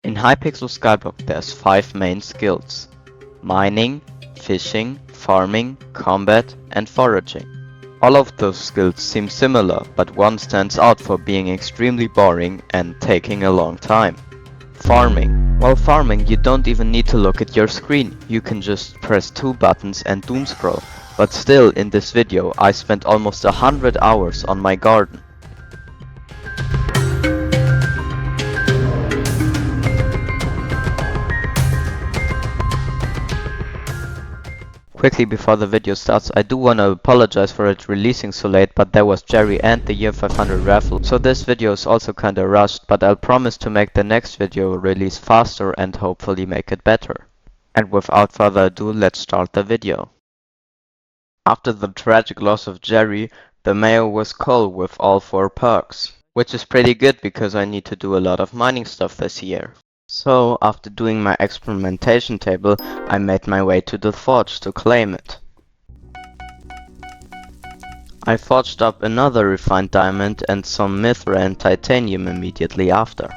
In Hypixel Skyblock there's 5 main skills: mining, fishing, farming, combat and foraging. All of those skills seem similar, but one stands out for being extremely boring and taking a long time. Farming. While farming you don't even need to look at your screen, you can just press 2 buttons and doom scroll, but still in this video I spent almost 100 hours on my garden. Quickly before the video starts, I do want to apologize for it releasing so late, but there was Jerry and the year 500 raffle, so this video is also kinda rushed, but I'll promise to make the next video release faster and hopefully make it better. And without further ado, let's start the video. After the tragic loss of Jerry, the mayor was Cole with all 4 perks, which is pretty good because I need to do a lot of mining stuff this year. So, after doing my experimentation table, I made my way to the forge to claim it. I forged up another refined diamond and some mithril and titanium immediately after.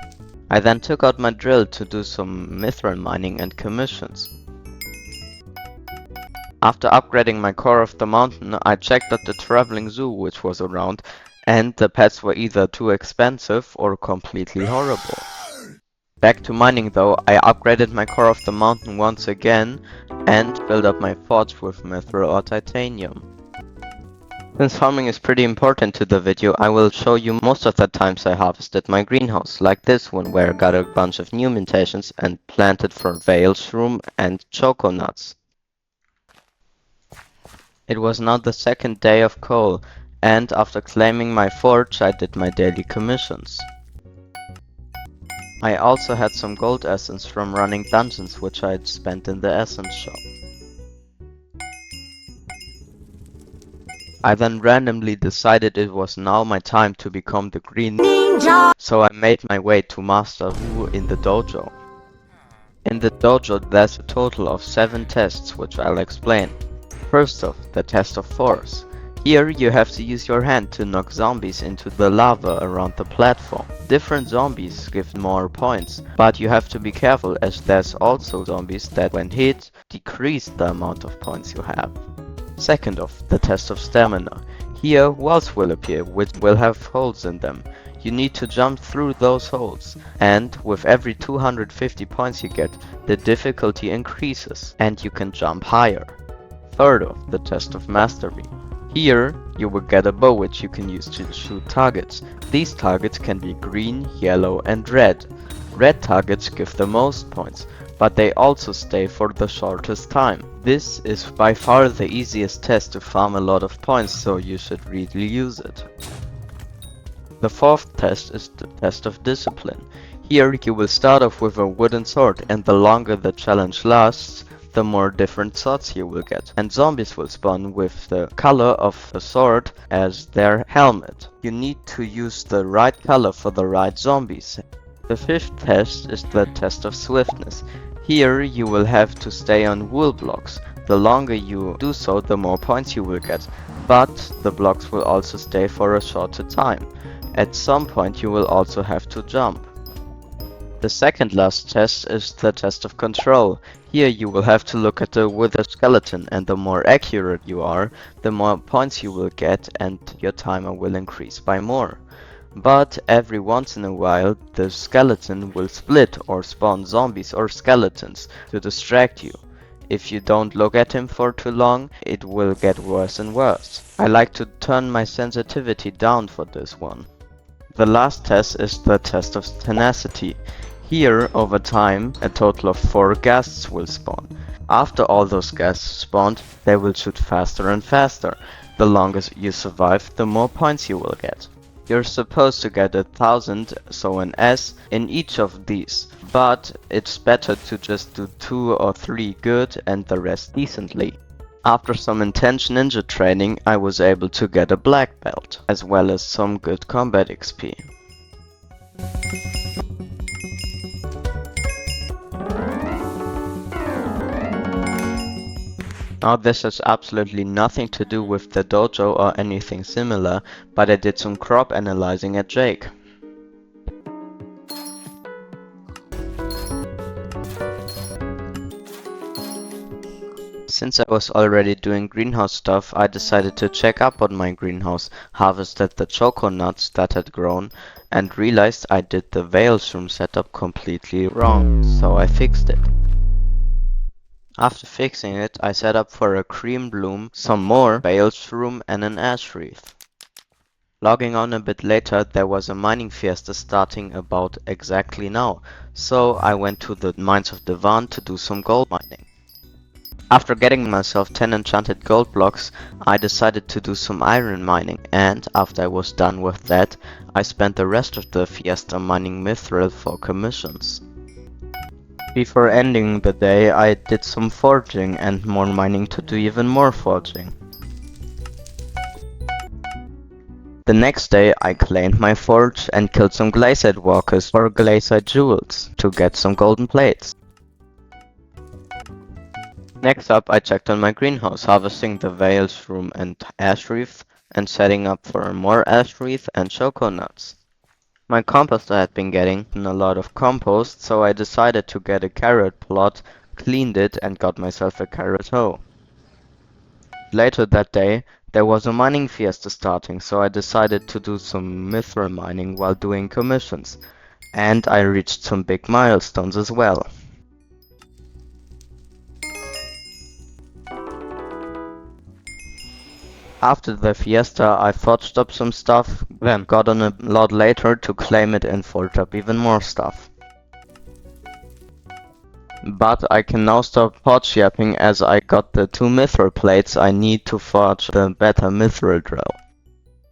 I then took out my drill to do some mithril mining and commissions. After upgrading my core of the mountain, I checked out the traveling zoo which was around, and the pets were either too expensive or completely horrible. Back to mining though, I upgraded my core of the mountain once again and filled up my forge with mithril or titanium. Since farming is pretty important to the video, I will show you most of the times I harvested my greenhouse, like this one where I got a bunch of new mutations and planted for Veil Shroom and Choco Nuts. It was now the second day of coal, and after claiming my forge I did my daily commissions. I also had some gold essence from running dungeons which I had spent in the essence shop. I then randomly decided it was now my time to become the green ninja, so I made my way to Master Wu in the dojo. In the dojo there's a total of 7 tests which I'll explain. First off, the test of force. Here you have to use your hand to knock zombies into the lava around the platform. Different zombies give more points, but you have to be careful as there's also zombies that when hit decrease the amount of points you have. Second off, the test of stamina. Here walls will appear which will have holes in them. You need to jump through those holes, and with every 250 points you get, the difficulty increases and you can jump higher. Third off, the test of mastery. Here, you will get a bow which you can use to shoot targets. These targets can be green, yellow and red. Red targets give the most points, but they also stay for the shortest time. This is by far the easiest test to farm a lot of points, so you should really use it. The fourth test is the test of discipline. Here you will start off with a wooden sword, and the longer the challenge lasts, the more different swords you will get, and zombies will spawn with the color of the sword as their helmet. You need to use the right color for the right zombies. The fifth test is the test of swiftness. Here you will have to stay on wool blocks. The longer you do so, the more points you will get, but the blocks will also stay for a shorter time. At some point you will also have to jump. The second last test is the test of control. Here you will have to look at the wither skeleton, and the more accurate you are, the more points you will get and your timer will increase by more. But every once in a while the skeleton will split or spawn zombies or skeletons to distract you. If you don't look at him for too long, it will get worse and worse. I like to turn my sensitivity down for this one. The last test is the test of tenacity. Here, over time, a total of 4 ghasts will spawn. After all those ghasts spawned, they will shoot faster and faster. The longer you survive, the more points you will get. You're supposed to get 1000, so an S, in each of these, but it's better to just do 2 or 3 good and the rest decently. After some intense ninja training, I was able to get a black belt, as well as some good combat XP. Now this has absolutely nothing to do with the dojo or anything similar, but I did some crop analyzing at Jake. Since I was already doing greenhouse stuff, I decided to check up on my greenhouse, harvested the choco nuts that had grown, and realized I did the veil shroom setup completely wrong, so I fixed it. After fixing it, I set up for a cream bloom, some more veil shroom, and an ash wreath. Logging on a bit later, there was a mining fiesta starting about exactly now, so I went to the mines of Devan to do some gold mining. After getting myself 10 enchanted gold blocks, I decided to do some iron mining, and after I was done with that, I spent the rest of the fiesta mining mithril for commissions. Before ending the day, I did some forging and more mining to do even more forging. The next day, I cleaned my forge and killed some glazite walkers for glazite jewels to get some golden plates. Next up, I checked on my greenhouse, harvesting the veil shroom and ash wreath, and setting up for more ash wreath and choco nuts. My composter had been getting a lot of compost, so I decided to get a carrot plot, cleaned it, and got myself a carrot hoe. Later that day, there was a mining fiesta starting, so I decided to do some mithril mining while doing commissions, and I reached some big milestones as well. After the fiesta, I forged up some stuff, then got on a lot later to claim it and forge up even more stuff. But I can now stop forge yapping as I got the 2 mithril plates I need to forge the better mithril drill.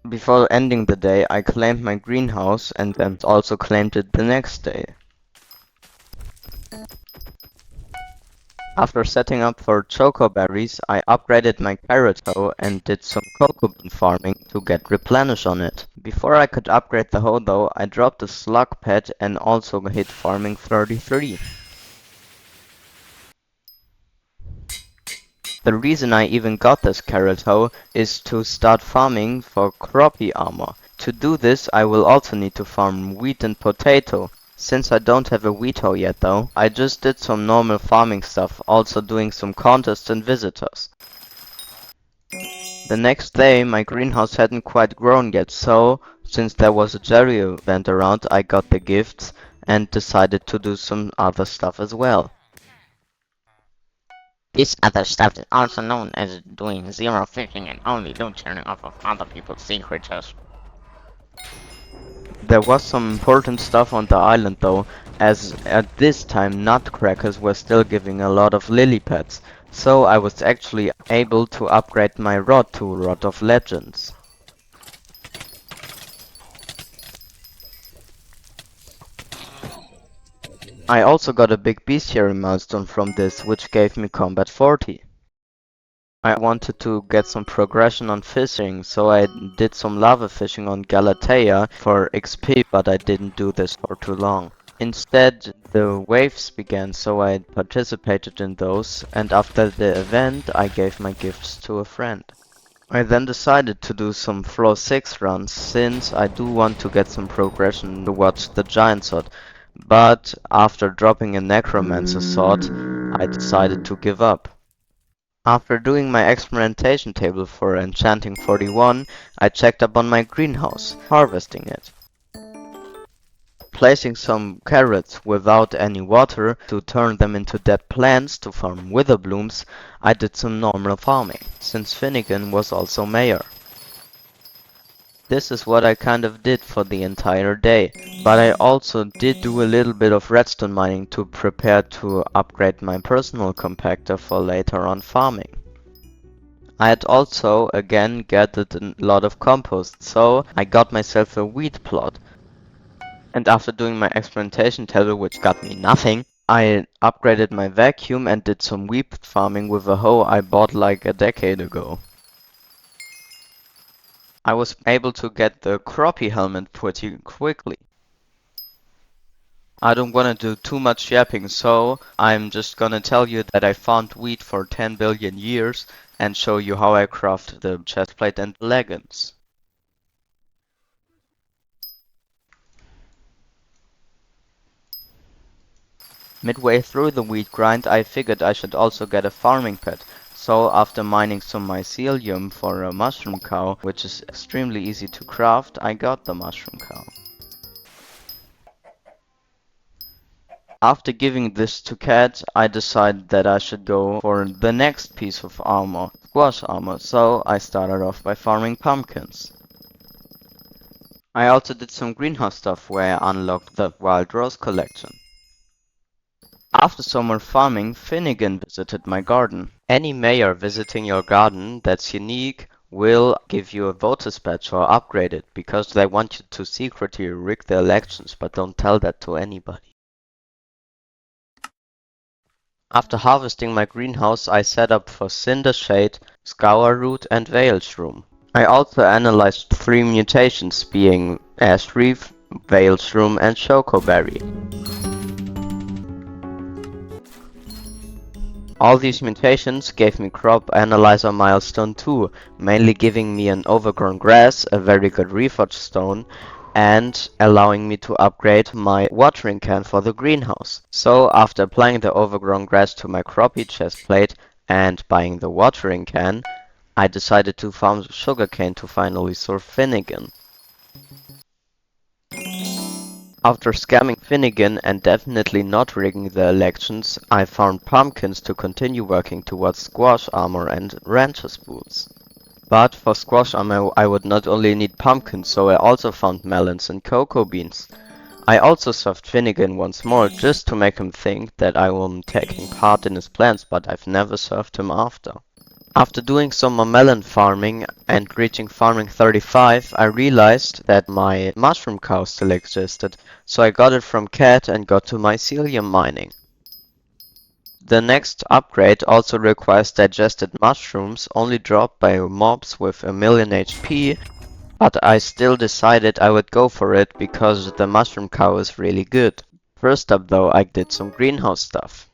Before ending the day, I claimed my greenhouse and then also claimed it the next day. After setting up for choco berries, I upgraded my carrot hoe and did some cocoa bean farming to get replenish on it. Before I could upgrade the hoe though, I dropped a slug pet and also hit farming 33. The reason I even got this carrot hoe is to start farming for croppy armor. To do this, I will also need to farm wheat and potato. Since I don't have a wheat hoe yet though, I just did some normal farming stuff, also doing some contests and visitors. The next day, my greenhouse hadn't quite grown yet, so since there was a Jerry event around, I got the gifts and decided to do some other stuff as well. This other stuff is also known as doing zero fishing and only loot sharing off of other people's secrets. There was some important stuff on the island though, as at this time nutcrackers were still giving a lot of lily pads, so I was actually able to upgrade my rod to Rod of Legends. I also got a big bestiary milestone from this, which gave me combat 40. I wanted to get some progression on fishing, so I did some lava fishing on Galatea for XP, but I didn't do this for too long. Instead, the waves began, so I participated in those, and after the event, I gave my gifts to a friend. I then decided to do some floor 6 runs, since I do want to get some progression towards the giant sword, but after dropping a necromancer sword, I decided to give up. After doing my experimentation table for enchanting 41, I checked up on my greenhouse, harvesting it. Placing some carrots without any water to turn them into dead plants to farm wither blooms, I did some normal farming, since Finnegan was also mayor. This is what I kind of did for the entire day, but I also did do a little bit of redstone mining to prepare to upgrade my personal compactor for later on farming. I had also again gathered a lot of compost, so I got myself a wheat plot. And after doing my experimentation table, which got me nothing, I upgraded my vacuum and did some wheat farming with a hoe I bought like a decade ago. I was able to get the croppy helmet pretty quickly. I don't wanna do too much yapping, so I'm just gonna tell you that I found wheat for 10 billion years and show you how I craft the chestplate and leggings. Midway through the wheat grind, I figured I should also get a farming pet, So after mining some mycelium for a mushroom cow, which is extremely easy to craft, I got the mushroom cow. After giving this to Cat, I decided that I should go for the next piece of armor, squash armor, so I started off by farming pumpkins. I also did some greenhouse stuff where I unlocked the wild rose collection. After summer farming, Finnegan visited my garden. Any mayor visiting your garden that's unique will give you a voter's badge or upgrade it, because they want you to secretly rig the elections, but don't tell that to anybody. After harvesting my greenhouse, I set up for cinder shade, scour root and veil's room. I also analyzed 3 mutations, being ash reef, veil's room and chocoberry. All these mutations gave me crop analyzer milestone 2, mainly giving me an overgrown grass, a very good reforged stone, and allowing me to upgrade my watering can for the greenhouse. So after applying the overgrown grass to my croppy chest plate and buying the watering can, I decided to farm sugarcane to finally serve Finnegan. After scamming Finnegan and definitely not rigging the elections, I found pumpkins to continue working towards squash armor and rancher's boots. But for squash armor I would not only need pumpkins, so I also found melons and cocoa beans. I also served Finnegan once more just to make him think that I am taking part in his plans, but I've never served him after. After doing some more melon farming and reaching farming 35, I realized that my mushroom cow still existed, so I got it from Cat and got to mycelium mining. The next upgrade also requires digested mushrooms, only dropped by mobs with a million HP, but I still decided I would go for it because the mushroom cow is really good. First up though, I did some greenhouse stuff.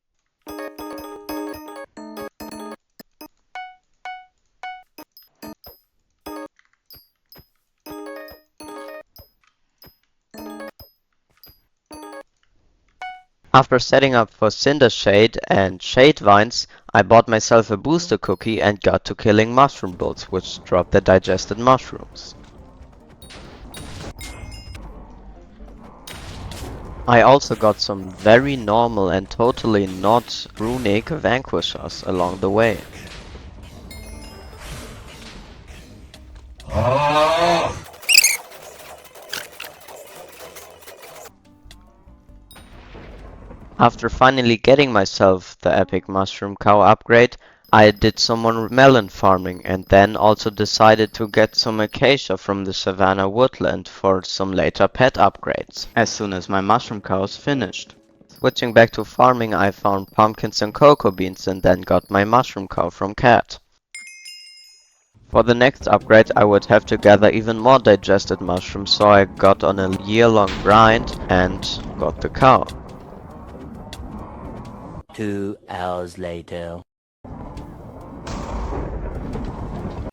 After setting up for cinder shade and shade vines, I bought myself a booster cookie and got to killing mushroom bolts, which drop the digested mushrooms. I also got some very normal and totally not runic vanquishers along the way. After finally getting myself the epic mushroom cow upgrade, I did some more melon farming and then also decided to get some acacia from the savanna woodland for some later pet upgrades, as soon as my mushroom cow is finished. Switching back to farming, I found pumpkins and cocoa beans and then got my mushroom cow from Cat. For the next upgrade I would have to gather even more digested mushrooms, so I got on a year-long grind and got the cow. 2 hours later.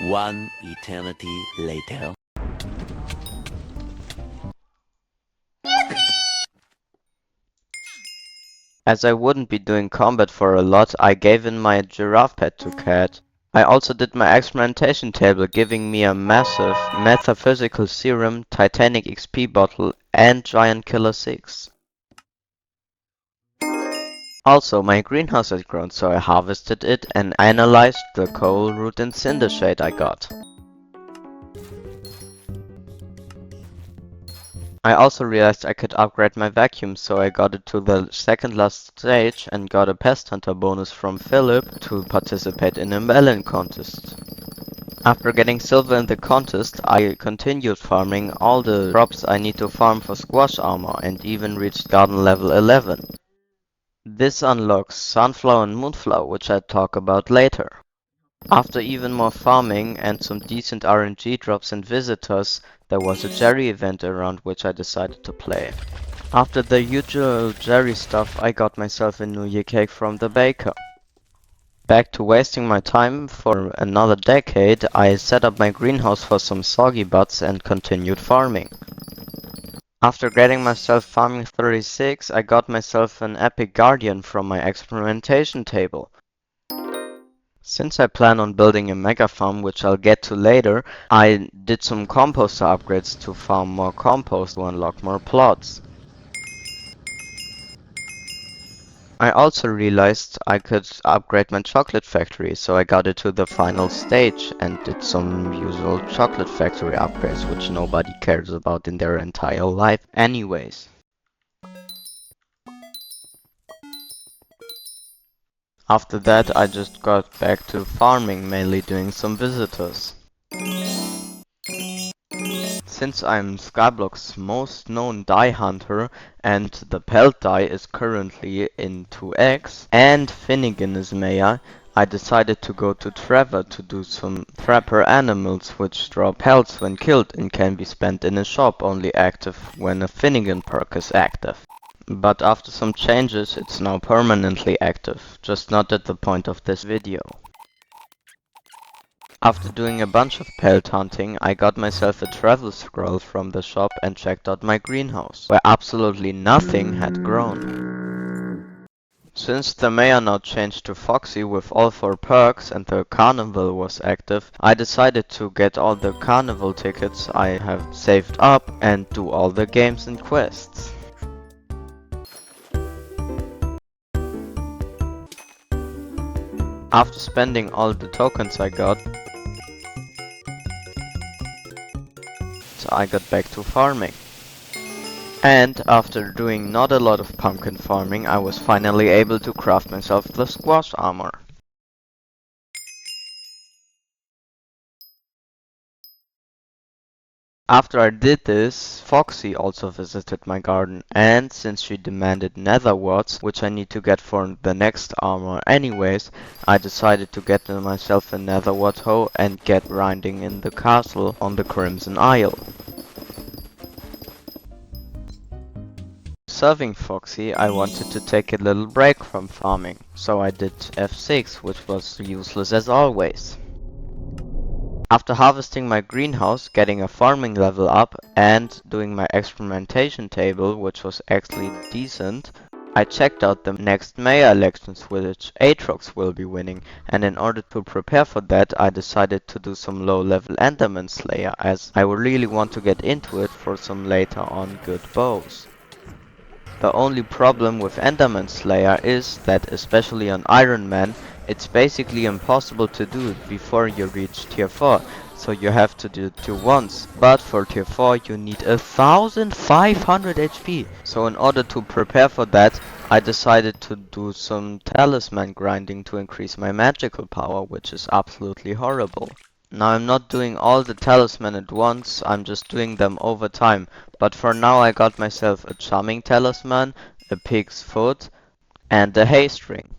1 eternity later. As I wouldn't be doing combat for a lot, I gave in my giraffe pet to Cat. I also did my experimentation table, giving me a massive metaphysical serum, titanic XP bottle and giant killer 6. Also, my greenhouse had grown, so I harvested it and analyzed the coal root and cinder shade I got. I also realized I could upgrade my vacuum, so I got it to the second last stage and got a pest hunter bonus from Philip to participate in a melon contest. After getting silver in the contest, I continued farming all the crops I need to farm for squash armor and even reached garden level 11. This unlocks sunflower and moonflower, which I'll talk about later. After even more farming and some decent RNG drops and visitors, there was a Jerry event around which I decided to play. After the usual Jerry stuff, I got myself a New Year cake from the baker. Back to wasting my time for another decade, I set up my greenhouse for some soggy butts and continued farming. After getting myself farming 36, I got myself an epic guardian from my experimentation table. Since I plan on building a mega farm, which I'll get to later, I did some composter upgrades to farm more compost to unlock more plots. I also realized I could upgrade my chocolate factory, so I got it to the final stage and did some usual chocolate factory upgrades, which nobody cares about in their entire life anyways. After that, I just got back to farming, mainly doing some visitors. Since I'm Skyblock's most known die hunter and the pelt die is currently in 2x and Finnegan is mayor, I decided to go to Trevor to do some prepper animals which drop pelts when killed and can be spent in a shop, only active when a Finnegan perk is active. But after some changes it's now permanently active, just not at the point of this video. After doing a bunch of pelt hunting, I got myself a travel scroll from the shop and checked out my greenhouse, where absolutely nothing had grown. Since the mayor now changed to Foxy with all 4 perks and the carnival was active, I decided to get all the carnival tickets I have saved up and do all the games and quests. After spending all the tokens I got, I got back to farming. And after doing not a lot of pumpkin farming, I was finally able to craft myself the squash armor. After I did this, Foxy also visited my garden, and since she demanded nether warts, which I need to get for the next armor anyways, I decided to get myself a nether wart hoe and get grinding in the castle on the Crimson Isle. Serving Foxy, I wanted to take a little break from farming, so I did F6, which was useless as always. After harvesting my greenhouse, getting a farming level up, and doing my experimentation table, which was actually decent, I checked out the next mayor elections which Aatrox will be winning, and in order to prepare for that I decided to do some low level Enderman Slayer, as I really want to get into it for some later on good bows. The only problem with Enderman Slayer is that, especially on Iron Man, it's basically impossible to do it before you reach tier 4, so you have to do it once. But for tier 4 you need 1500 HP. So in order to prepare for that, I decided to do some talisman grinding to increase my magical power, which is absolutely horrible. Now I'm not doing all the talisman at once, I'm just doing them over time. But for now I got myself a charming talisman, a pig's foot, and a hay string.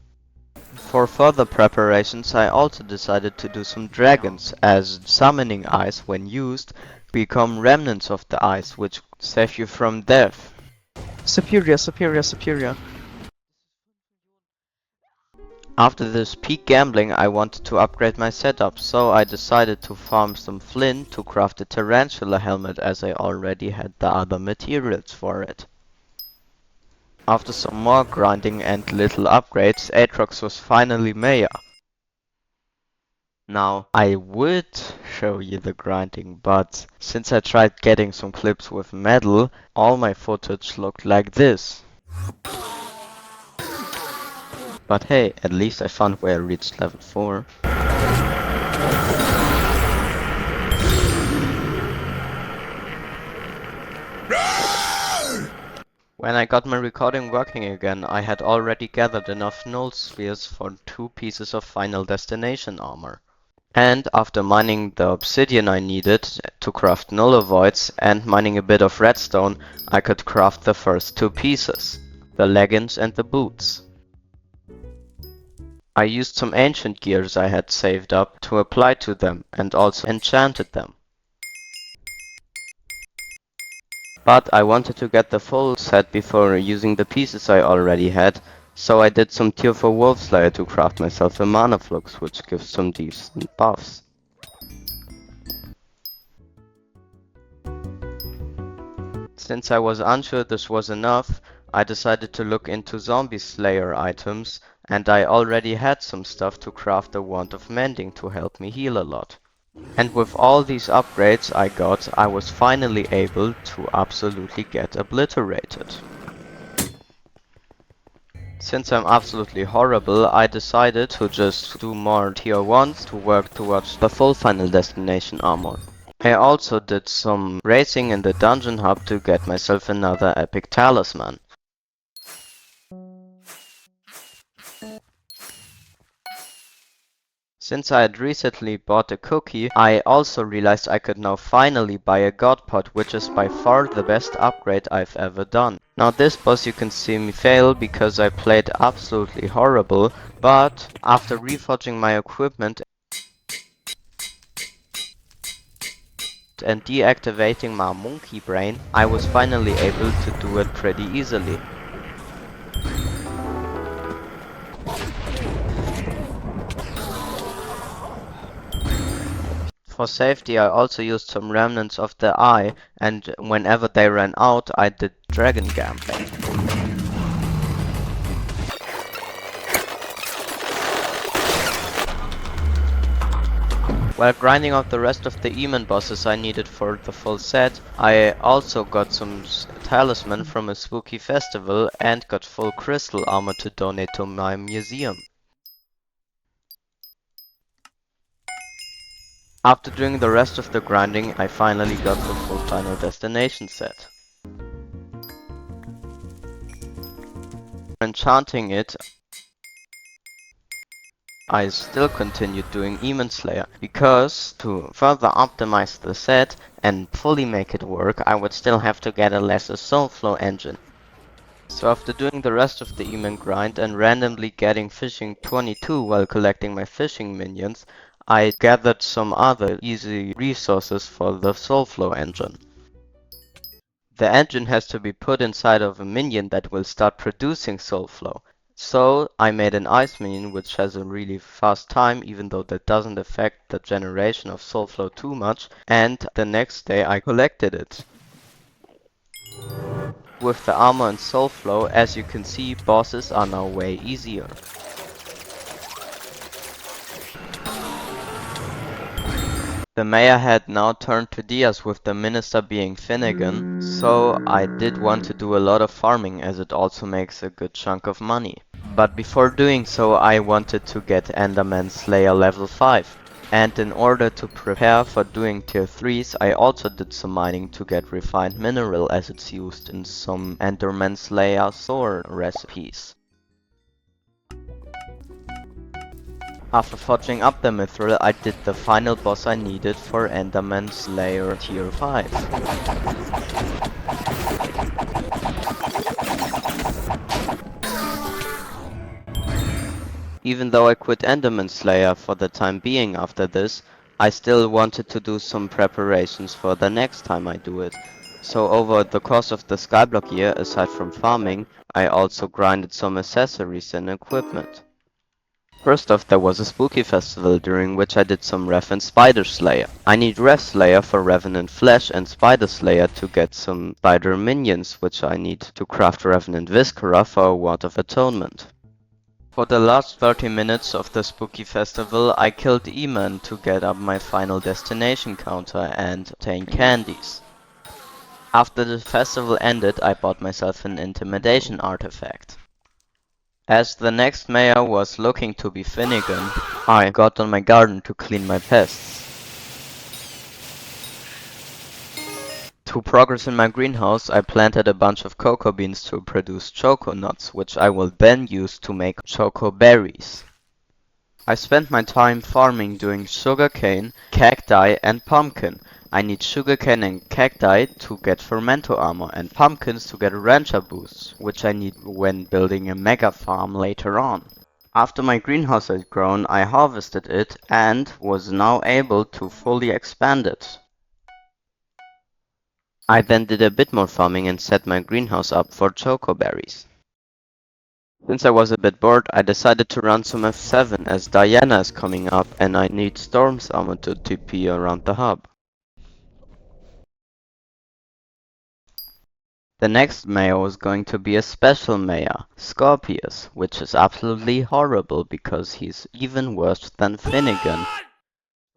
For further preparations I also decided to do some dragons, as summoning eyes when used become remnants of the eyes, which save you from death. Superior, superior, superior. After this peak gambling I wanted to upgrade my setup, so I decided to farm some flint to craft a tarantula helmet, as I already had the other materials for it. After some more grinding and little upgrades, Aatrox was finally mayor. Now, I would show you the grinding, but since I tried getting some clips with metal, all my footage looked like this. But hey, at least I found where I reached level 4. When I got my recording working again, I had already gathered enough null spheres for 2 pieces of Final Destination armor. And after mining the obsidian I needed to craft null voids and mining a bit of redstone, I could craft the first 2 pieces, the leggings and the boots. I used some ancient gears I had saved up to apply to them and also enchanted them. But I wanted to get the full set before using the pieces I already had, so I did some tier 4 wolf slayer to craft myself a mana flux, which gives some decent buffs. Since I was unsure this was enough, I decided to look into zombie slayer items and I already had some stuff to craft a wand of mending to help me heal a lot. And with all these upgrades I got, I was finally able to absolutely get obliterated. Since I'm absolutely horrible, I decided to just do more tier 1s to work towards the full final destination armor. I also did some racing in the dungeon hub to get myself another epic talisman. Since I had recently bought a cookie, I also realized I could now finally buy a god pot, which is by far the best upgrade I've ever done. Now this boss you can see me fail because I played absolutely horrible, but after reforging my equipment and deactivating my monkey brain, I was finally able to do it pretty easily. For safety I also used some remnants of the eye, and whenever they ran out I did dragon gambling. While grinding out the rest of the Eamon bosses I needed for the full set, I also got some talisman from a spooky festival and got full crystal armor to donate to my museum. After doing the rest of the grinding, I finally got the full final destination set. Enchanting it, I still continued doing Demon Slayer, because to further optimize the set and fully make it work, I would still have to get a lesser Soulflow engine. So after doing the rest of the Demon grind and randomly getting fishing 22 while collecting my fishing minions, I gathered some other easy resources for the Soulflow engine. The engine has to be put inside of a minion that will start producing Soulflow. So I made an ice minion which has a really fast time, even though that doesn't affect the generation of Soulflow too much, and the next day I collected it. With the armor and Soulflow, as you can see, bosses are now way easier. The mayor had now turned to Diaz with the minister being Finnegan, so I did want to do a lot of farming as it also makes a good chunk of money. But before doing so I wanted to get Enderman Slayer level 5. And in order to prepare for doing tier 3s I also did some mining to get refined mineral as it's used in some Enderman Slayer sword recipes. After forging up the mithril, I did the final boss I needed for Enderman Slayer tier 5. Even though I quit Enderman Slayer for the time being after this, I still wanted to do some preparations for the next time I do it. So over the course of the Skyblock year, aside from farming, I also grinded some accessories and equipment. First off, there was a spooky festival during which I did some Rev and Spider Slayer. I need Rev Slayer for Revenant Flesh and Spider Slayer to get some spider minions, which I need to craft Revenant Viscera for a Ward of Atonement. For the last 30 minutes of the spooky festival, I killed E-Man to get up my final destination counter and obtain candies. After the festival ended, I bought myself an intimidation artifact. As the next mayor was looking to be Finnegan, I got on my garden to clean my pests. To progress in my greenhouse, I planted a bunch of cocoa beans to produce choco nuts, which I will then use to make choco berries. I spent my time farming doing sugarcane, cacti and pumpkin. I need sugarcane and cacti to get fermento armor and pumpkins to get rancher boosts, which I need when building a mega farm later on. After my greenhouse had grown, I harvested it and was now able to fully expand it. I then did a bit more farming and set my greenhouse up for choco berries. Since I was a bit bored, I decided to run some F7 as Diana is coming up and I need Storm's armor to TP around the hub. The next mayor was going to be a special mayor, Scorpius, which is absolutely horrible because he's even worse than Finnegan.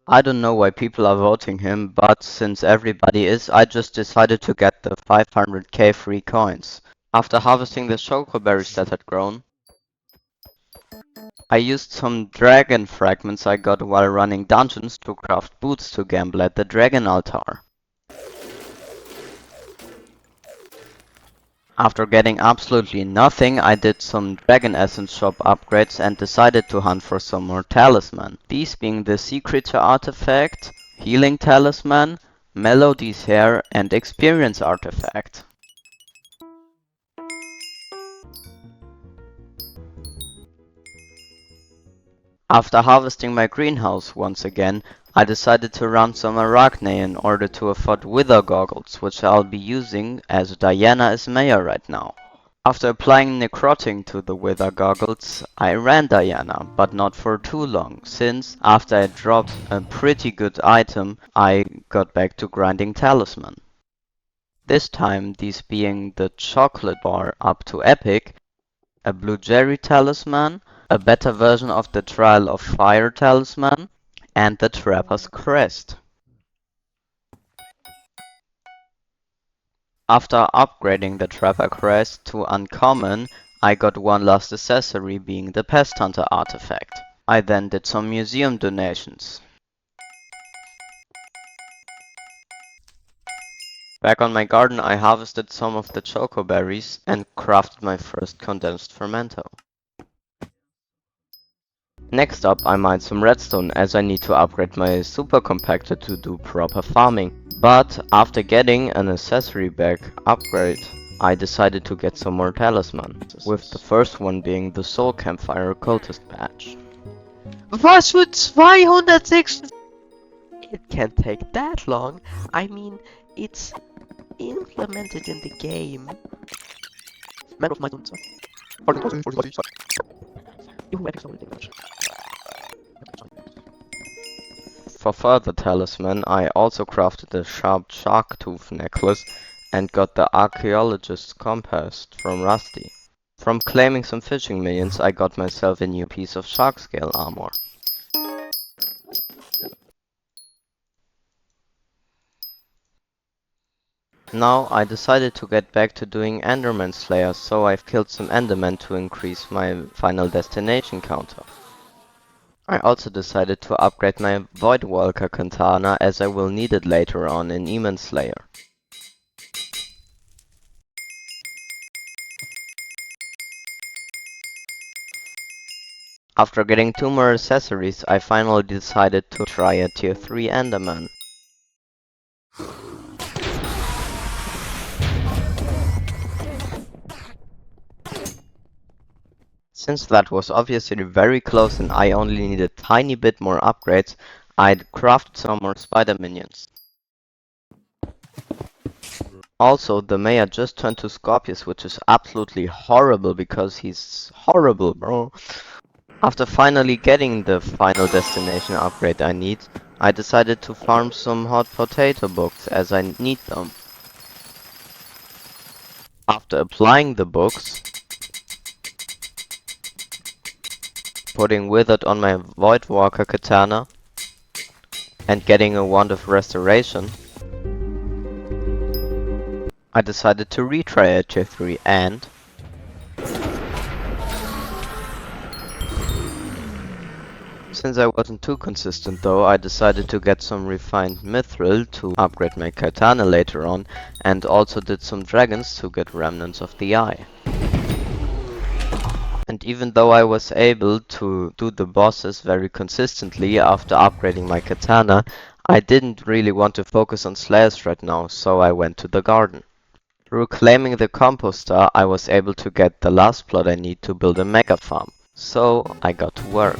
I don't know why people are voting him, but since everybody is, I just decided to get the 500k free coins. After harvesting the chocoberries that had grown, I used some dragon fragments I got while running dungeons to craft boots to gamble at the dragon altar. After getting absolutely nothing, I did some dragon essence shop upgrades and decided to hunt for some more talisman. These being the sea creature artifact, healing talisman, Melody's hair and experience artifact. After harvesting my greenhouse once again, I decided to run some Arachne in order to afford wither goggles, which I'll be using as Diana is mayor right now. After applying necrotic to the wither goggles, I ran Diana, but not for too long, since after I dropped a pretty good item, I got back to grinding talisman. This time, these being the chocolate bar up to epic, a blue jerry talisman, a better version of the Trial of Fire talisman, and the Trapper's Crest. After upgrading the Trapper Crest to uncommon, I got one last accessory being the Pest Hunter artifact. I then did some museum donations. Back on my garden I harvested some of the chocoberries and crafted my first condensed fermento. Next up I mined some redstone as I need to upgrade my super compactor to do proper farming. But after getting an accessory bag upgrade, I decided to get some more talisman, with the first one being the Soul Campfire Cultist badge. Was für 206? It can't take that long. I mean, it's implemented in the game. Man of my own. For further talisman, I also crafted a sharp shark tooth necklace and got the archaeologist's compass from Rusty. From claiming some fishing minions, I got myself a new piece of shark scale armor. Now I decided to get back to doing Enderman Slayers, so I've killed some Endermen to increase my final destination counter. I also decided to upgrade my Voidwalker katana as I will need it later on in Demon Slayer. After getting 2 more accessories, I finally decided to try a tier 3 Enderman. Since that was obviously very close and I only needed a tiny bit more upgrades, I'd crafted some more spider minions. Also, the mayor just turned to Scorpius, which is absolutely horrible because he's horrible, bro. After finally getting the final destination upgrade I need, I decided to farm some hot potato books as I need them. After applying the books, putting withered on my Voidwalker katana, and getting a wand of restoration, I decided to retry at tier 3 and since I wasn't too consistent though, I decided to get some refined mithril to upgrade my katana later on, and also did some dragons to get remnants of the eye. And even though I was able to do the bosses very consistently after upgrading my katana, I didn't really want to focus on slayers right now, so I went to the garden. Through claiming the composter, I was able to get the last plot I need to build a mega farm, so I got to work.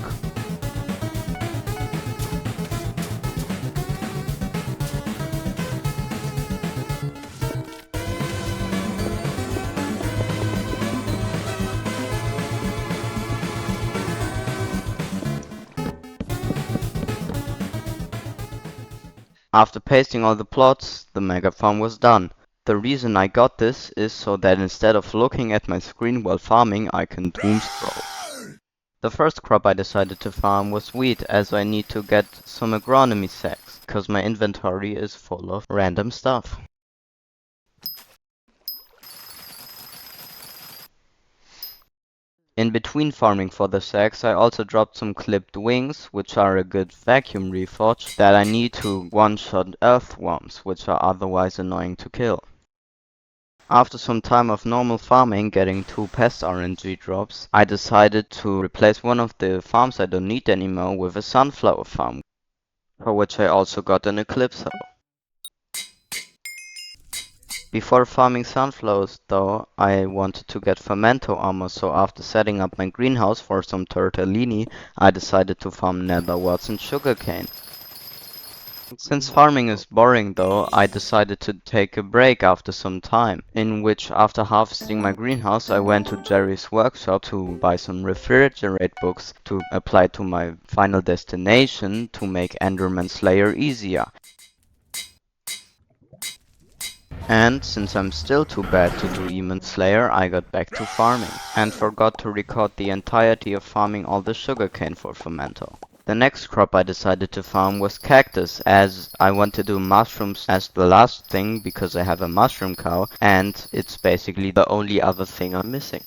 After pasting all the plots, the mega farm was done. The reason I got this is so that instead of looking at my screen while farming, I can doom scroll. The first crop I decided to farm was wheat, as I need to get some agronomy sacks, because my inventory is full of random stuff. In between farming for the sacks, I also dropped some clipped wings, which are a good vacuum reforge that I need to one-shot earthworms, which are otherwise annoying to kill. After some time of normal farming, getting 2 pest RNG drops, I decided to replace one of the farms I don't need anymore with a sunflower farm, for which I also got an eclipse hoe. Before farming sunflowers though, I wanted to get fermento armor, so after setting up my greenhouse for some tortellini, I decided to farm nether warts and sugarcane. Since farming is boring though, I decided to take a break after some time, in which after harvesting my greenhouse I went to Jerry's workshop to buy some refrigerate books to apply to my final destination to make Enderman Slayer easier. And since I'm still too bad to do Demon Slayer, I got back to farming, and forgot to record the entirety of farming all the sugarcane for Fermento. The next crop I decided to farm was cactus, as I want to do mushrooms as the last thing because I have a mushroom cow, and it's basically the only other thing I'm missing.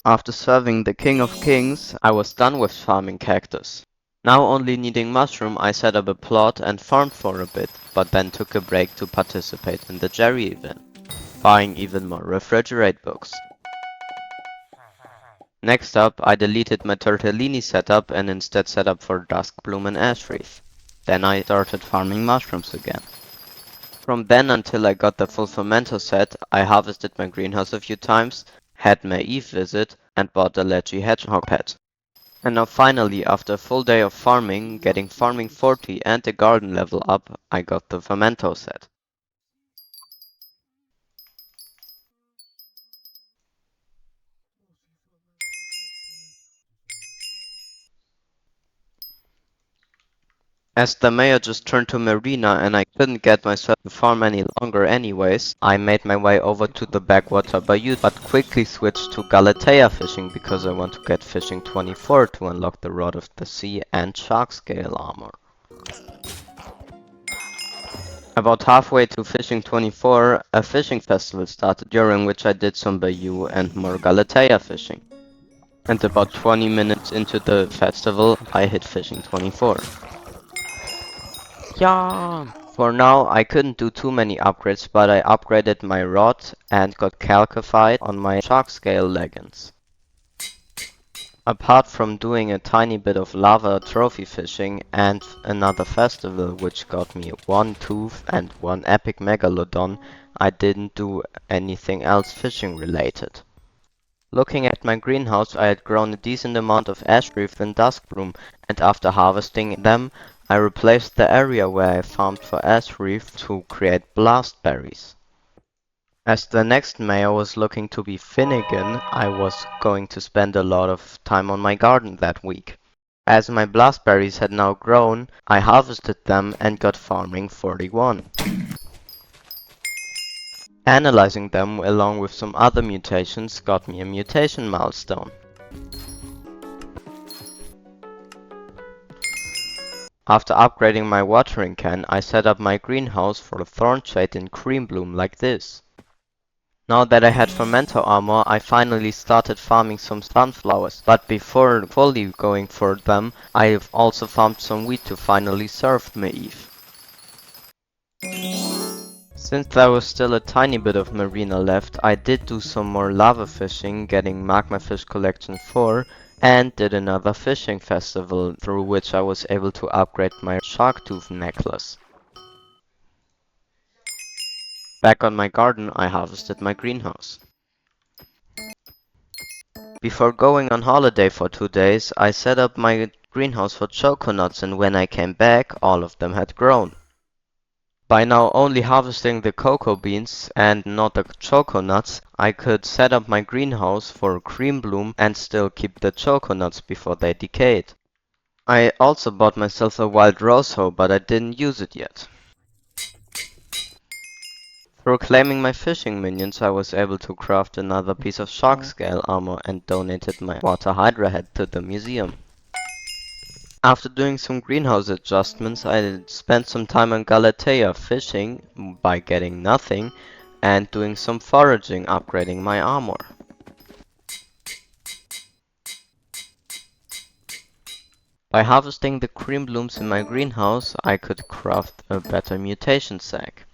After serving the King of Kings, I was done with farming cactus. Now only needing mushroom, I set up a plot and farmed for a bit, but then took a break to participate in the Jerry event, buying even more refrigerate books. Next up, I deleted my tortellini setup and instead set up for Duskbloom and Ashreaf. Then I started farming mushrooms again. From then until I got the full fermento set, I harvested my greenhouse a few times, had my Eve visit, and bought a Leggy hedgehog pet. And now finally, after a full day of farming, getting farming 40 and the garden level up, I got the fermento set. As the mayor just turned to Marina and I couldn't get myself to farm any longer anyways, I made my way over to the backwater bayou, but quickly switched to Galatea fishing because I want to get fishing 24 to unlock the Rod of the Sea and shark scale armor. About halfway to fishing 24, a fishing festival started, during which I did some bayou and more Galatea fishing. And about 20 minutes into the festival, I hit fishing 24. Yeah. For now, I couldn't do too many upgrades, but I upgraded my rod and got calcified on my shark scale leggings. Apart from doing a tiny bit of lava trophy fishing and another festival which got me 1 tooth and 1 epic megalodon, I didn't do anything else fishing related. Looking at my greenhouse, I had grown a decent amount of ashreaf and duskbloom, and after harvesting them, I replaced the area where I farmed for ashreaf to create blast berries. As the next mayor was looking to be Finnegan, I was going to spend a lot of time on my garden that week. As my blastberries had now grown, I harvested them and got farming 41. Analyzing them along with some other mutations got me a mutation milestone. After upgrading my watering can, I set up my greenhouse for a thorn shade in cream bloom like this. Now that I had fermento armor, I finally started farming some sunflowers, but before fully going for them, I have also farmed some wheat to finally serve my Eve. Since there was still a tiny bit of marina left, I did do some more lava fishing, getting Magma Fish Collection 4, and did another fishing festival, through which I was able to upgrade my shark tooth necklace. Back on my garden, I harvested my greenhouse. Before going on holiday for 2 days, I set up my greenhouse for choconuts, and when I came back, all of them had grown. By now only harvesting the cocoa beans and not the choconuts, I could set up my greenhouse for cream bloom and still keep the choconuts before they decayed. I also bought myself a wild rose hoe, but I didn't use it yet. Through claiming my fishing minions, I was able to craft another piece of shark scale armor and donated my water hydra head to the museum. After doing some greenhouse adjustments, I spent some time on Galatea fishing by getting nothing and doing some foraging, upgrading my armor. By harvesting the cream blooms in my greenhouse, I could craft a better mutation sack.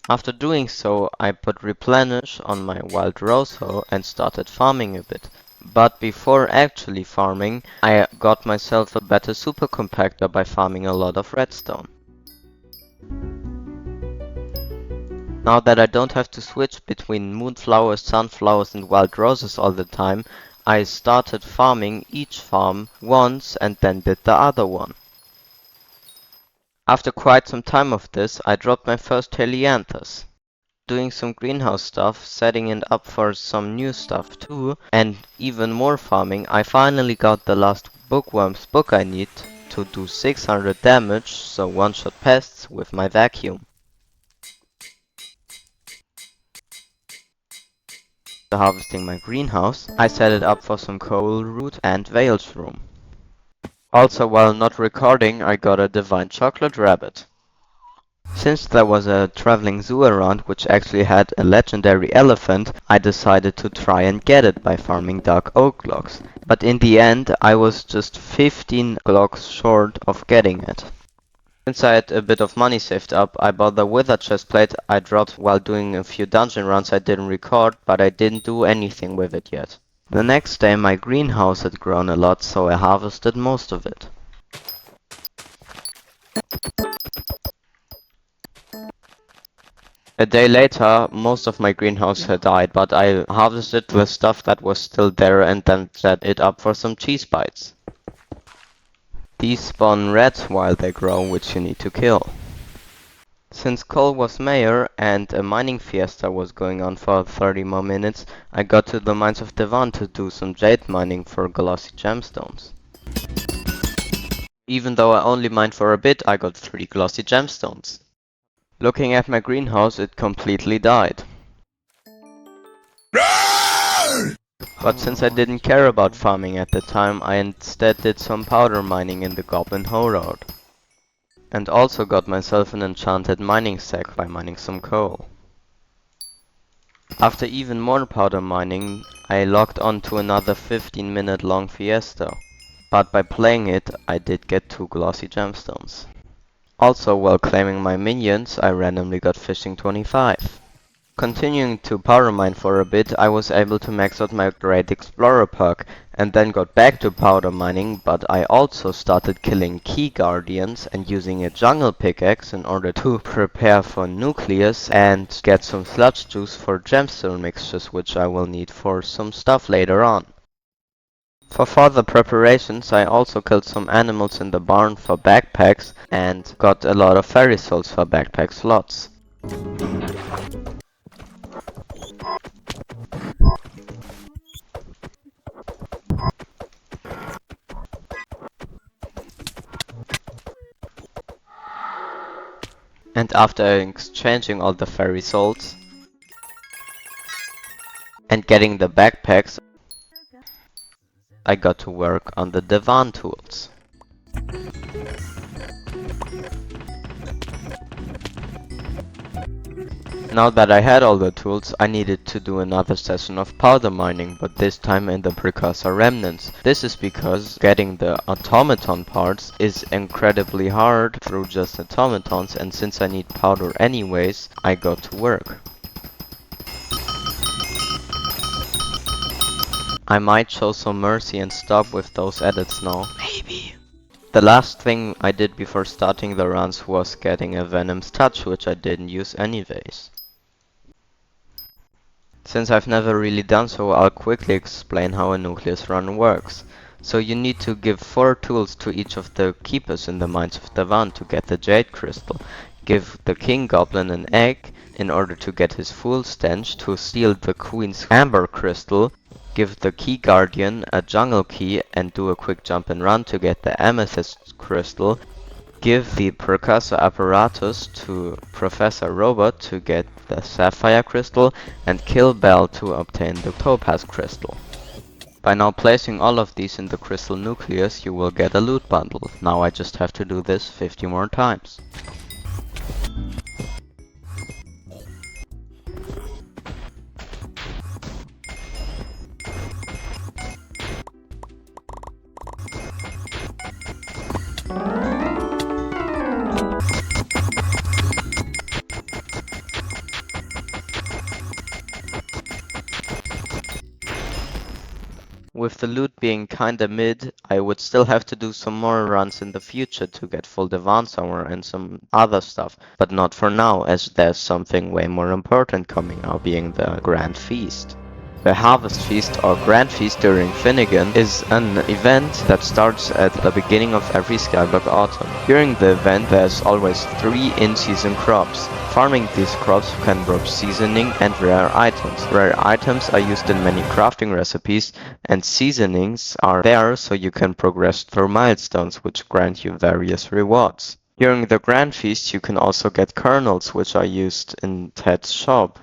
After doing so, I put replenish on my wild rose hoe and started farming a bit. But before actually farming, I got myself a better super compactor by farming a lot of redstone. Now that I don't have to switch between moonflowers, sunflowers and wild roses all the time, I started farming each farm once and then did the other one. After quite some time of this, I dropped my first helianthus. Doing some greenhouse stuff, setting it up for some new stuff too, and even more farming, I finally got the last bookworm's book I need to do 600 damage, so one-shot pests with my vacuum. After harvesting my greenhouse, I set it up for some coal root and veil shroom. Also, while not recording, I got a divine chocolate rabbit. Since there was a traveling zoo around which actually had a legendary elephant, I decided to try and get it by farming dark oak logs. But in the end, I was just 15 logs short of getting it. Since I had a bit of money saved up, I bought the wither chestplate I dropped while doing a few dungeon runs I didn't record, but I didn't do anything with it yet. The next day my greenhouse had grown a lot, so I harvested most of it. A day later, most of my greenhouse had died, but I harvested the stuff that was still there and then set it up for some cheese bites. These spawn rats while they grow, which you need to kill. Since Cole was mayor and a mining fiesta was going on for 30 more minutes, I got to the mines of Devon to do some jade mining for glossy gemstones. Even though I only mined for a bit, I got 3 glossy gemstones. Looking at my greenhouse, it completely died. But since I didn't care about farming at the time, I instead did some powder mining in the Goblin Hoe Road. And also got myself an enchanted mining sack by mining some coal. After even more powder mining, I logged on to another 15-minute long fiesta. But by playing it, I did get 2 glossy gemstones. Also, while claiming my minions, I randomly got fishing 25. Continuing to powder mine for a bit, I was able to max out my Great Explorer perk, and then got back to powder mining, but I also started killing key guardians and using a jungle pickaxe in order to prepare for nucleus and get some sludge juice for gemstone mixtures, which I will need for some stuff later on. For further preparations, I also killed some animals in the barn for backpacks and got a lot of fairy souls for backpack slots. And after exchanging all the fairy souls and getting the backpacks, I got to work on the Devon tools. Now that I had all the tools, I needed to do another session of powder mining, but this time in the precursor remnants. This is because getting the automaton parts is incredibly hard through just automatons, and since I need powder anyways, I got to work. I might show some mercy and stop with those edits now. Maybe. The last thing I did before starting the runs was getting a Venom's Touch, which I didn't use anyways. Since I've never really done so, I'll quickly explain how a nucleus run works. So you need to give 4 tools to each of the keepers in the mines of Devon to get the jade crystal. Give the king goblin an egg in order to get his full stench, to steal the queen's amber crystal. Give the key guardian a jungle key and do a quick jump and run to get the amethyst crystal. give the precursor apparatus to Professor Robot to get the sapphire crystal, and kill Bell to obtain the topaz crystal. By now placing all of these in the crystal nucleus, you will get a loot bundle. Now I just have to do this 50 more times. With the loot being kinda mid, I would still have to do some more runs in the future to get full Advance armor and some other stuff, but not for now, as there's something way more important coming out, being the Grand Feast. The Harvest Feast or Grand Feast during Finnegan is an event that starts at the beginning of every Skyblock autumn. During the event there's always 3 in-season crops. Farming these crops can drop seasoning and rare items. Rare items are used in many crafting recipes, and seasonings are there so you can progress through milestones which grant you various rewards. During the Grand Feast you can also get kernels which are used in Ted's shop.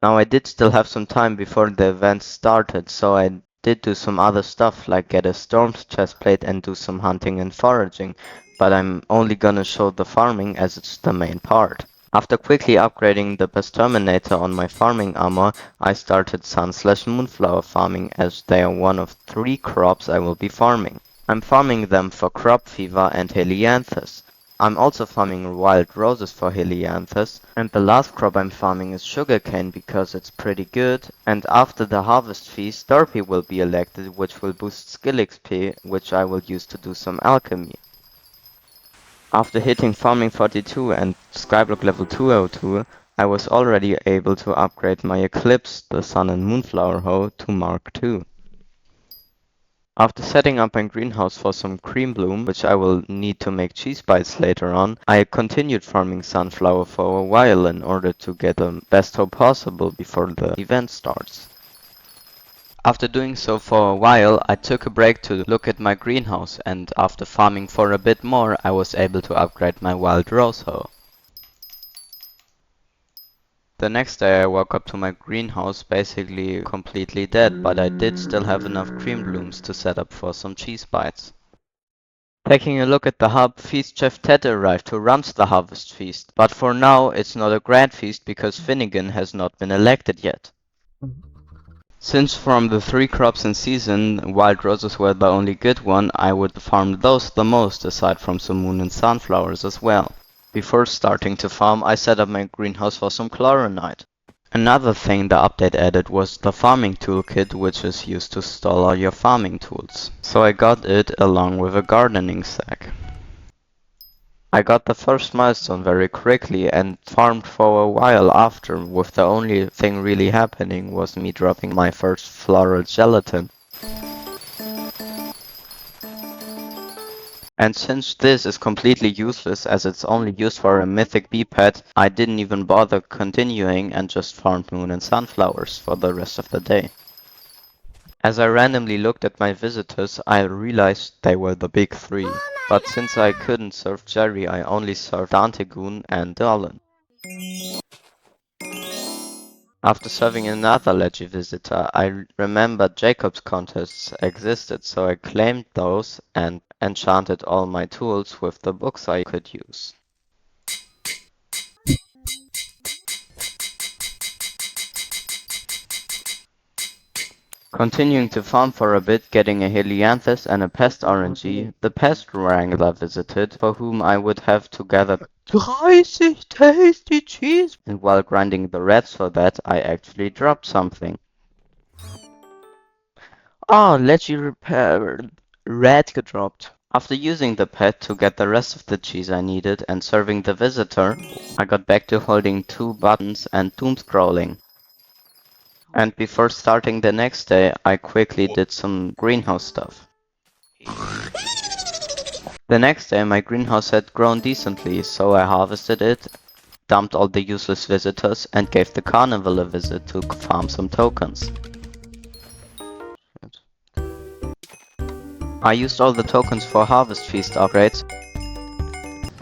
Now I did still have some time before the event started, so I did do some other stuff like get a Storm's chestplate and do some hunting and foraging, but I'm only gonna show the farming as it's the main part. After quickly upgrading the Pest Terminator on my farming armor, I started Sun/Moonflower farming, as they are one of 3 crops I will be farming. I'm farming them for crop fever and helianthus. I'm also farming wild roses for helianthus, and the last crop I'm farming is sugarcane because it's pretty good, and after the harvest feast, Derpy will be elected, which will boost skill XP, which I will use to do some alchemy. After hitting farming 42 and Skyblock level 202, I was already able to upgrade my Eclipse, the Sun and Moonflower hoe, to Mark II. After setting up my greenhouse for some cream bloom, which I will need to make cheese bites later on, I continued farming sunflower for a while in order to get the best hoe possible before the event starts. After doing so for a while, I took a break to look at my greenhouse, and after farming for a bit more, I was able to upgrade my wild rose hoe. The next day I woke up to my greenhouse basically completely dead, but I did still have enough cream blooms to set up for some cheese bites. Taking a look at the hub, Feast Chef Ted arrived, who runs the Harvest Feast, but for now it's not a Grand Feast because Finnegan has not been elected yet. Since from the 3 crops in season, wild roses were the only good one, I would farm those the most, aside from some moon and sunflowers as well. Before starting to farm, I set up my greenhouse for some chloronite. Another thing the update added was the farming toolkit, which is used to store all your farming tools. So I got it along with a gardening sack. I got the first milestone very quickly and farmed for a while after, with the only thing really happening was me dropping my first floral gelatin. And since this is completely useless as it's only used for a mythic bee pet, I didn't even bother continuing and just farmed moon and sunflowers for the rest of the day. As I randomly looked at my visitors, I realized they were the big 3. But since I couldn't serve Jerry, I only served Dantegoon and Darlin. After serving another Leggy visitor, I remembered Jacob's contests existed, so I claimed those and enchanted all my tools with the books I could use. Continuing to farm for a bit, getting a helianthus and a pest RNG, the pest wrangler visited, for whom I would have to gather 30 tasty cheese, and while grinding the reds for that, I actually dropped something. Oh, Leggy repair red dropped. After using the pet to get the rest of the cheese I needed and serving the visitor, I got back to holding 2 buttons and doom scrolling. And before starting the next day, I quickly did some greenhouse stuff. The next day my greenhouse had grown decently, so I harvested it, dumped all the useless visitors, and gave the carnival a visit to farm some tokens. I used all the tokens for Harvest Feast upgrades,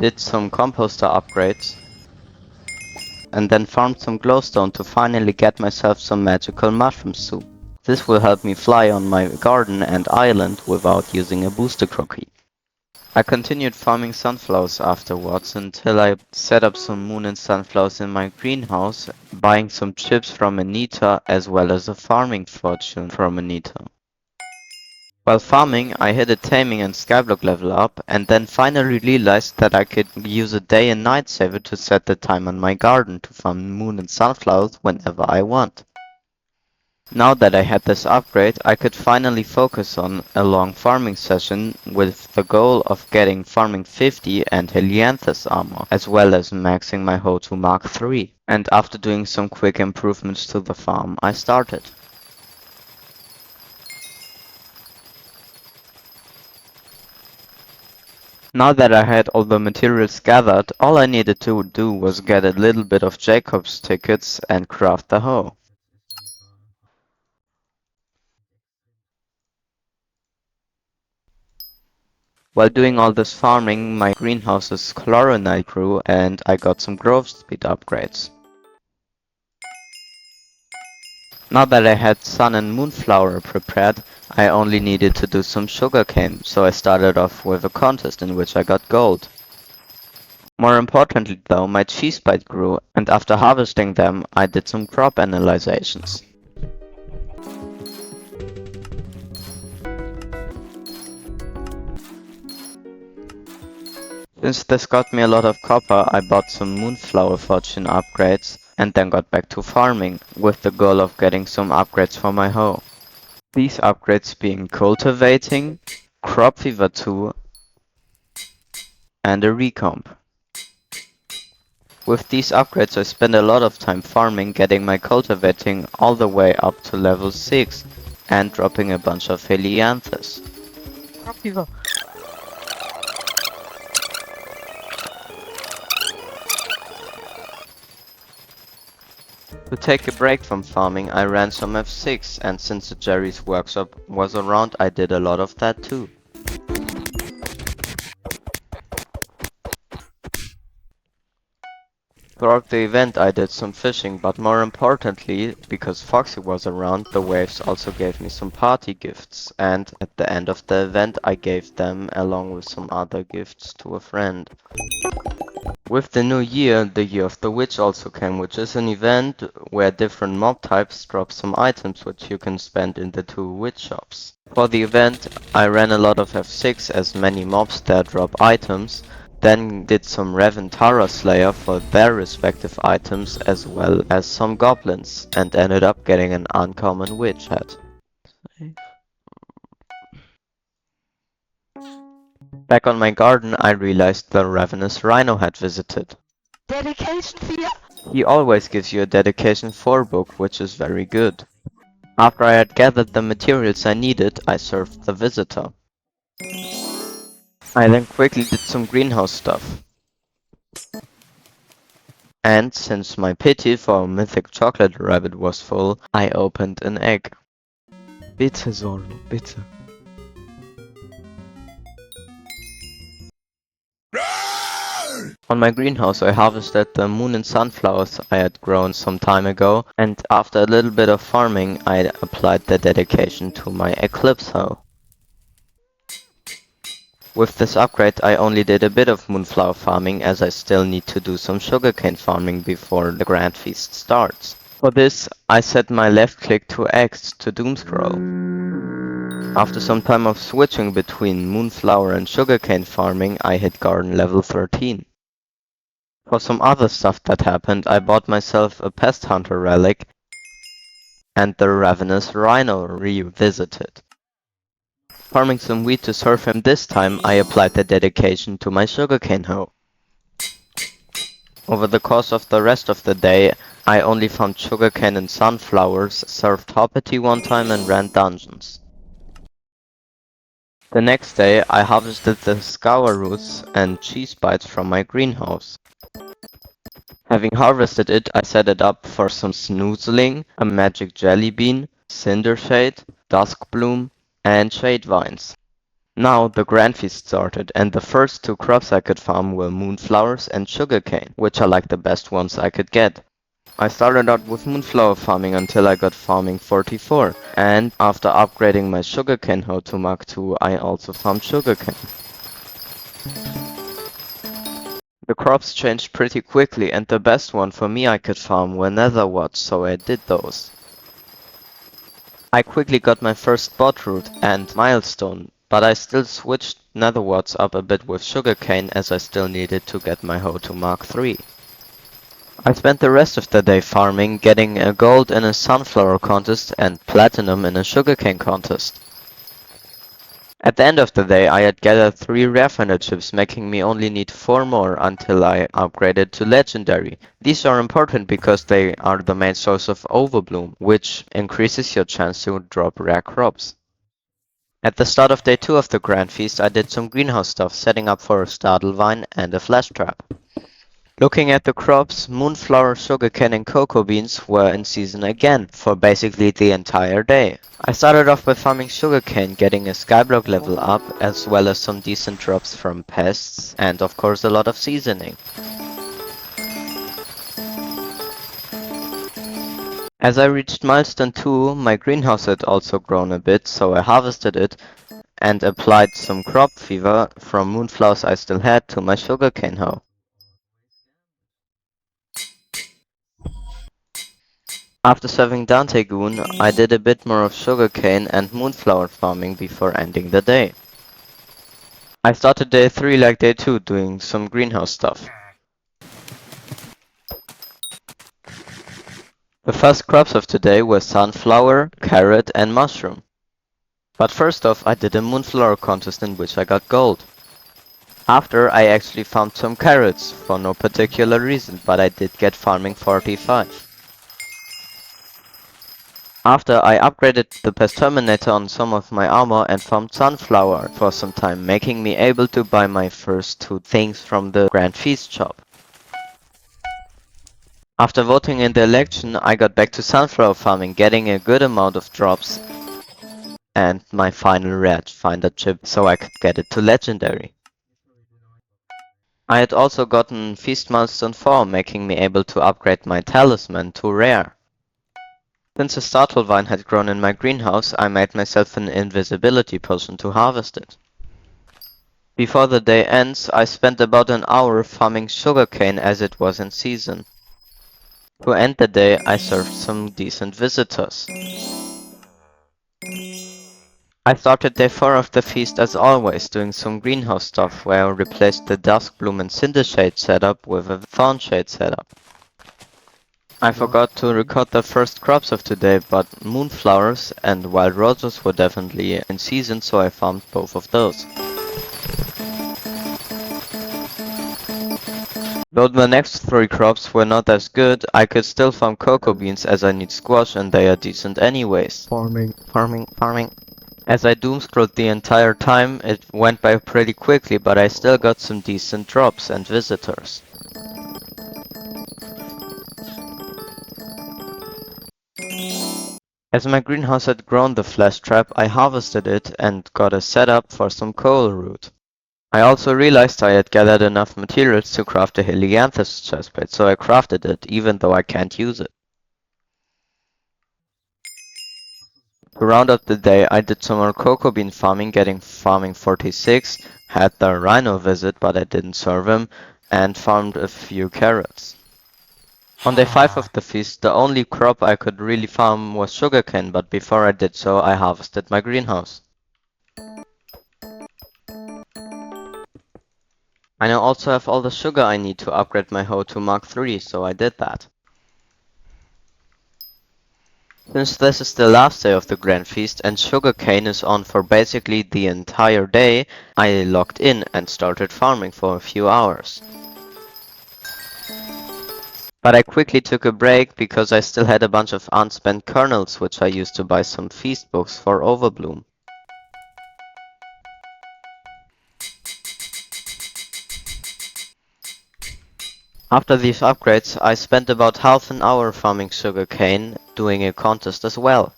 did some composter upgrades, and then farmed some glowstone to finally get myself some magical mushroom soup. This will help me fly on my garden and island without using a booster cookie. I continued farming sunflowers afterwards until I set up some moon and sunflowers in my greenhouse, buying some chips from Anita as well as a farming fortune from Anita. While farming, I hit a taming and skyblock level up, and then finally realized that I could use a day and night saver to set the time on my garden to farm moon and sunflowers whenever I want. Now that I had this upgrade, I could finally focus on a long farming session with the goal of getting farming 50 and Helianthus armor, as well as maxing my hoe to Mark 3. And after doing some quick improvements to the farm, I started. Now that I had all the materials gathered, all I needed to do was get a little bit of Jacob's tickets and craft the hoe. While doing all this farming, my greenhouse's chloronite grew and I got some growth speed upgrades. Now that I had sun and moonflower prepared, I only needed to do some sugarcane, so I started off with a contest in which I got gold. More importantly though, my cheese bite grew, and after harvesting them, I did some crop analyzations. Since this got me a lot of copper, I bought some moonflower fortune upgrades and then got back to farming, with the goal of getting some upgrades for my hoe. These upgrades being cultivating, crop fever 2, and a recomp. With these upgrades I spent a lot of time farming, getting my cultivating all the way up to level 6 and dropping a bunch of Helianthus. Crop fever. To take a break from farming, I ran some F6, and since the Jerry's workshop was around, I did a lot of that too. Throughout the event I did some fishing, but more importantly, because Foxy was around, the waves also gave me some party gifts, and at the end of the event I gave them along with some other gifts to a friend. With the new year, the Year of the Witch also came, which is an event where different mob types drop some items which you can spend in the 2 witch shops. For the event, I ran a lot of F6 as many mobs there drop items, then did some Reventara Slayer for their respective items as well as some goblins, and ended up getting an uncommon witch head. Back on my garden, I realized the ravenous rhino had visited. Dedication fear. He always gives you a dedication 4 book, which is very good. After I had gathered the materials I needed, I served the visitor. I then quickly did some greenhouse stuff. And since my pity for a mythic chocolate rabbit was full, I opened an egg. Bitte, Zorro, bitte. On my greenhouse I harvested the moon and sunflowers I had grown some time ago, and after a little bit of farming I applied the dedication to my eclipse hoe. With this upgrade I only did a bit of moonflower farming, as I still need to do some sugarcane farming before the grand feast starts. For this I set my left click to X to doomscroll. After some time of switching between moonflower and sugarcane farming, I hit garden level 13. For some other stuff that happened, I bought myself a pest hunter relic and the ravenous rhino revisited. Farming some wheat to serve him this time, I applied the dedication to my sugarcane hoe. Over the course of the rest of the day, I only found sugarcane and sunflowers, served hoppity one time and ran dungeons. The next day, I harvested the scour roots and cheese bites from my greenhouse. Having harvested it, I set it up for some snoozling, a magic jelly bean, cinder shade, dusk bloom, and shade vines. Now the Grand Feast started, and the first two crops I could farm were moonflowers and sugarcane, which are like the best ones I could get. I started out with moonflower farming until I got farming 44, and after upgrading my sugarcane hoe to Mark II, I also farmed sugarcane. The crops changed pretty quickly, and the best one for me I could farm were nether warts, so I did those. I quickly got my first spot root and milestone, but I still switched nether warts up a bit with sugarcane as I still needed to get my hoe to Mark III. I spent the rest of the day farming, getting a gold in a sunflower contest and platinum in a sugarcane contest. At the end of the day I had gathered 3 raffle chips, making me only need 4 more until I upgraded to legendary. These are important because they are the main source of overbloom, which increases your chance to drop rare crops. At the start of day 2 of the Grand Feast I did some greenhouse stuff, setting up for a startle vine and a flash trap. Looking at the crops, moonflower, sugarcane and cocoa beans were in season again, for basically the entire day. I started off by farming sugarcane, getting a skyblock level up, as well as some decent drops from pests, and of course a lot of seasoning. As I reached milestone 2, my greenhouse had also grown a bit, so I harvested it, and applied some crop fever from moonflowers I still had to my sugarcane hoe. After serving Dante Goon, I did a bit more of sugarcane and moonflower farming before ending the day. I started day 3 like day 2, doing some greenhouse stuff. The first crops of today were sunflower, carrot and mushroom. But first off I did a moonflower contest in which I got gold. After I actually farmed some carrots, for no particular reason, but I did get farming 45. After I upgraded the pest terminator on some of my armor and farmed sunflower for some time, making me able to buy my first 2 things from the Grand Feast shop. After voting in the election, I got back to sunflower farming, getting a good amount of drops and my final rare finder chip so I could get it to legendary. I had also gotten Feast Milestone 4, making me able to upgrade my talisman to rare. Since a startle vine had grown in my greenhouse, I made myself an invisibility potion to harvest it. Before the day ends, I spent about an hour farming sugarcane as it was in season. To end the day, I served some decent visitors. I started day 4 of the feast as always, doing some greenhouse stuff where I replaced the Duskbloom and Cindershade setup with a Thornshade setup. I forgot to record the first crops of today, but moonflowers and wild roses were definitely in season, so I farmed both of those. Though the next 3 crops were not as good, I could still farm cocoa beans as I need squash and they are decent anyways. Farming. As I doomscrolled the entire time, it went by pretty quickly, but I still got some decent drops and visitors. As my greenhouse had grown the flash trap, I harvested it and got a setup for some coal root. I also realized I had gathered enough materials to craft a Helianthus chestplate, so I crafted it, even though I can't use it. To round up the day, I did some more cocoa bean farming, getting farming 46, had the rhino visit but I didn't serve him, and farmed a few carrots. On day 5 of the feast, the only crop I could really farm was sugarcane, but before I did so, I harvested my greenhouse. I now also have all the sugar I need to upgrade my hoe to Mark III, so I did that. Since this is the last day of the Grand Feast and sugarcane is on for basically the entire day, I logged in and started farming for a few hours. But I quickly took a break because I still had a bunch of unspent kernels which I used to buy some feast books for Overbloom. After these upgrades, I spent about half an hour farming sugarcane, doing a contest as well.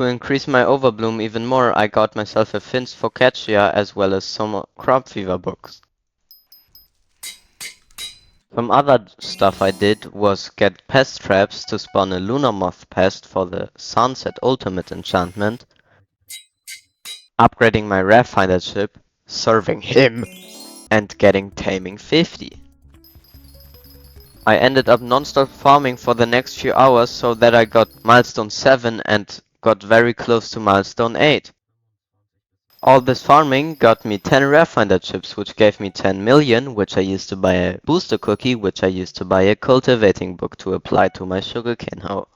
To increase my overbloom even more, I got myself a Fin's Focaccia as well as some crop fever books. Some other stuff I did was get pest traps to spawn a lunar moth pest for the Sunset Ultimate enchantment, upgrading my Rafffinder ship, serving him, and getting Taming 50. I ended up non-stop farming for the next few hours so that I got milestone 7 and got very close to milestone 8. All this farming got me 10 Rafffinder chips, which gave me 10 million, which I used to buy a booster cookie, which I used to buy a cultivating book to apply to my sugarcane hoe.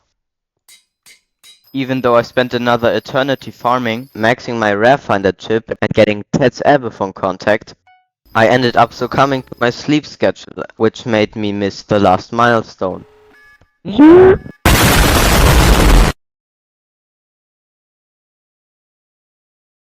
Even though I spent another eternity farming, maxing my Rafffinder chip and getting Ted's Abathon contact, I ended up succumbing to my sleep schedule, which made me miss the last milestone.